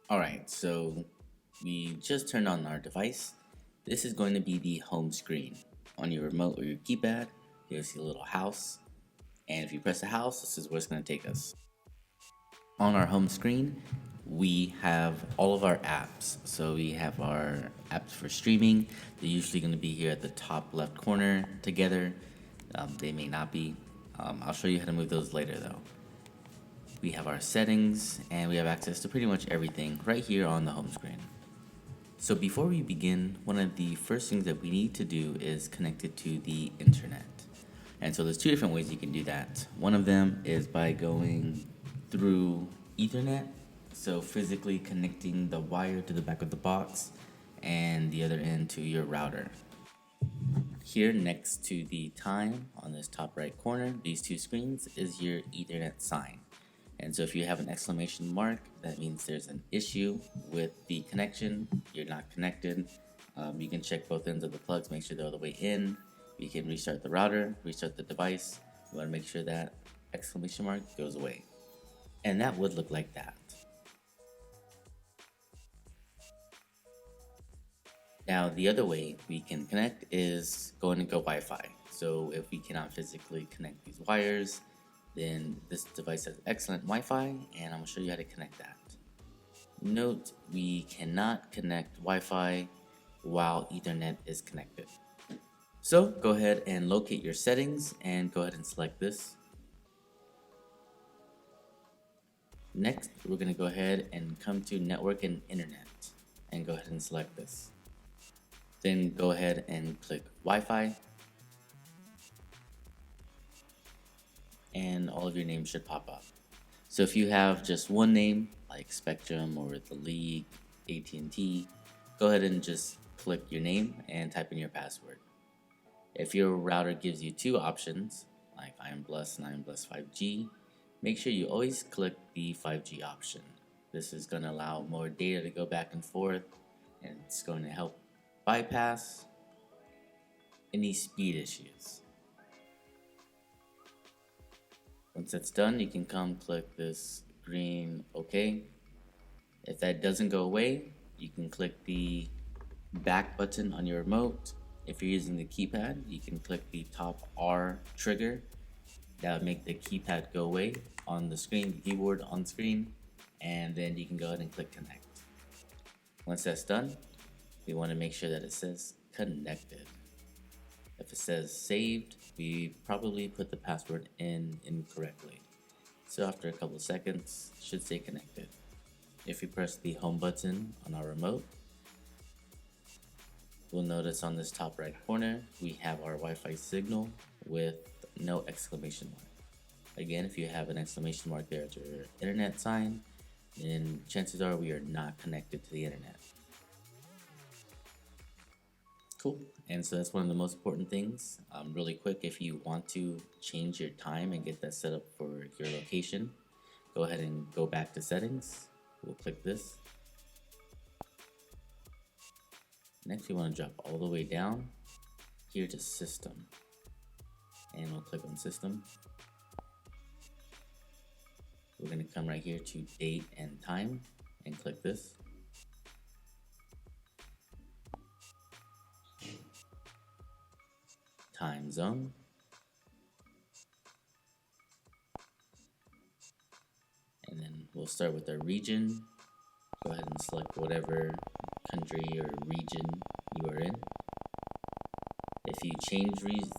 Alright, so we just turned on our device. This is going to be the home screen. On your remote or your keypad, you'll see a little house. And if you press the house, this is where it's going to take us. On our home screen, we have all of our apps. So we have our apps for streaming. They're usually going to be here at the top left corner together. They may not be. I'll show you how to move those later though. We have our settings and we have access to pretty much everything right here on the home screen. So before we begin, one of the first things that we need to do is connect it to the internet. And so there's two different ways you can do that. One of them is by going through Ethernet, so physically connecting the wire to the back of the box and the other end to your router. Here next to the time on this top right corner, these two screens, is your Ethernet sign. And so if you have an exclamation mark, that means there's an issue with the connection, you're not connected. You can check both ends of the plugs, make sure they're all the way in. You can restart the router, restart the device. You want to make sure that exclamation mark goes away. And that would look like that. Now the other way we can connect is going to go Wi-Fi. So if we cannot physically connect these wires, then this device has excellent Wi-Fi, and I'm going to show you how to connect that. Note, we cannot connect Wi-Fi while Ethernet is connected. So go ahead and locate your settings and go ahead and select this. Next, we're going to go ahead and come to Network and Internet and go ahead and select this. Then go ahead and click Wi-Fi. And all of your names should pop up. So if you have just one name, like Spectrum or The League, AT&T, go ahead and just click your name and type in your password. If your router gives you two options, like IronBless and IronBless 5G, make sure you always click the 5G option. This is going to allow more data to go back and forth, and it's going to help bypass any speed issues. Once that's done, you can come click this green OK. If that doesn't go away, you can click the back button on your remote. If you're using the keypad, you can click the top R trigger. That would make the keypad go away on the screen, the keyboard on screen, and then you can go ahead and click connect. Once that's done, we want to make sure that it says connected. If it says saved, we probably put the password in incorrectly. So after a couple seconds, it should say connected. If we press the home button on our remote, we'll notice on this top right corner, we have our Wi-Fi signal with no exclamation mark. Again, if you have an exclamation mark there at your internet sign, then chances are we are not connected to the internet. Cool. And so that's one of the most important things. Really quick, if you want to change your time and get that set up for your location, go ahead and go back to settings. We'll click this. Next, we want to drop all the way down here to system. And we'll click on system. We're going to come right here to date and time and click this. Time zone. And then we'll start with our region. Go ahead and select whatever country or region you are in. If you change region,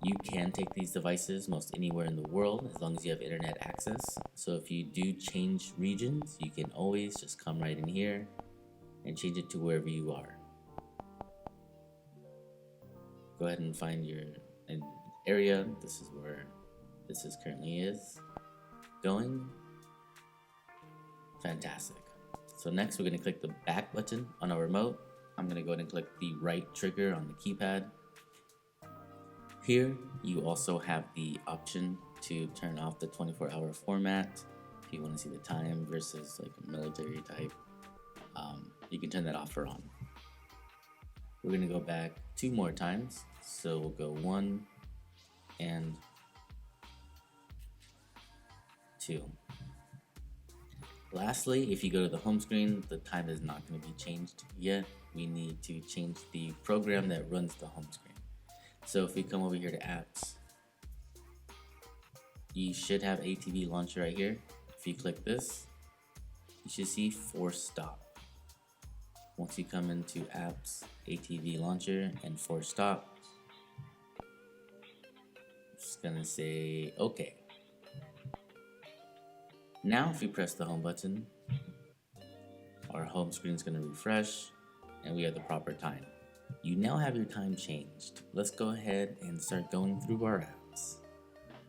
you can take these devices most anywhere in the world as long as you have internet access. So if you do change regions, you can always just come right in here and change it to wherever you are. Go ahead and find your area. This is where this is currently going. Fantastic. So next we're going to click the back button on our remote. I'm going to go ahead and click the right trigger on the keypad. Here you also have the option to turn off the 24-hour format. If you want to see the time versus like a military type, you can turn that off or on. We're going to go back 2 more times. So we'll go 1 and 2. Lastly, if you go to the home screen, the time is not going to be changed yet. We need to change the program that runs the home screen. So if we come over here to apps, you should have ATV launcher right here. If you click this, you should see force stop. Once you come into apps, ATV launcher, and force stop, just gonna say okay. Now if we press the home button, our home screen is gonna refresh and we have the proper time. You now have your time changed. Let's go ahead and start going through our app.